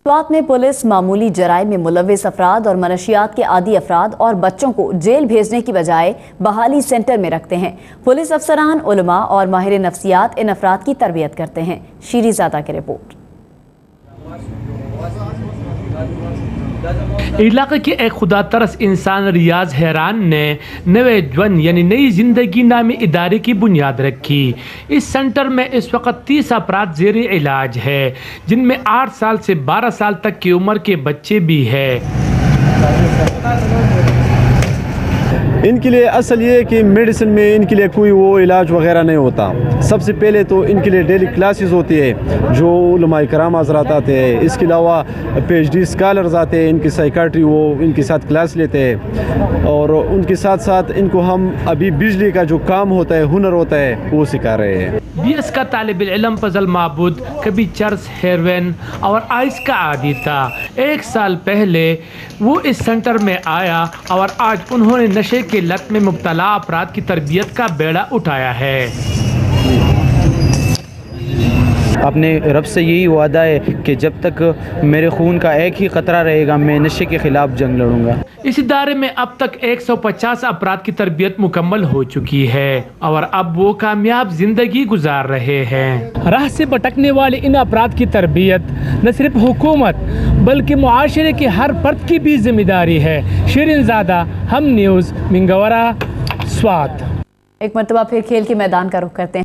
سوات میں پولیس معمولی جرائم میں ملوث افراد اور منشیات کے عادی افراد اور بچوں کو جیل بھیجنے کی بجائے بحالی سنٹر میں رکھتے ہیں۔ پولیس افسران، علما اور ماہر نفسیات ان افراد کی تربیت کرتے ہیں۔ شیرین زادہ کی رپورٹ۔ علاقے کے ایک خدا ترس انسان ریاض حیران نے نوے جون یعنی نئی زندگی نامی ادارے کی بنیاد رکھی۔ اس سنٹر میں اس وقت 30 افراد زیر علاج ہے، جن میں 8 سال سے 12 سال تک کی عمر کے بچے بھی ہیں۔ ان کے لیے اصل یہ ہے کہ میڈیسن میں ان کے لیے کوئی وہ علاج وغیرہ نہیں ہوتا۔ سب سے پہلے تو ان کے لیے ڈیلی کلاسز ہوتی ہے جو علماء کرام حضرات آتے ہیں۔ اس کے علاوہ پی ایچ ڈی اسکالرز آتے ہیں، ان کی سائیکاٹری وہ ان کے ساتھ کلاس لیتے ہیں، اور ان کے ساتھ ساتھ ان کو ہم ابھی بجلی کا جو کام ہوتا ہے، ہنر ہوتا ہے، وہ سکھا رہے ہیں۔ BS کا طالب علم فضل معبود کبھی چرس، ہیروین اور آئس کا عادی تھا۔ 1 سال پہلے وہ اس سنٹر میں آیا اور آج انہوں نے نشے کے لت میں مبتلا افراد کی تربیت کا بیڑا اٹھایا ہے۔ اپنے رب سے یہی وعدہ ہے کہ جب تک میرے خون کا ایک ہی قطرہ رہے گا میں نشے کے خلاف جنگ لڑوں گا۔ اس ادارے میں اب تک 150 افراد کی تربیت مکمل ہو چکی ہے اور اب وہ کامیاب زندگی گزار رہے ہیں۔ راہ سے بھٹکنے والے ان افراد کی تربیت نہ صرف حکومت بلکہ معاشرے کے ہر فرد کی بھی ذمہ داری ہے۔ شیرین زادہ، ہم نیوز، منگورا، سوات۔ ایک مرتبہ پھر کھیل کے میدان کا رخ کرتے ہیں۔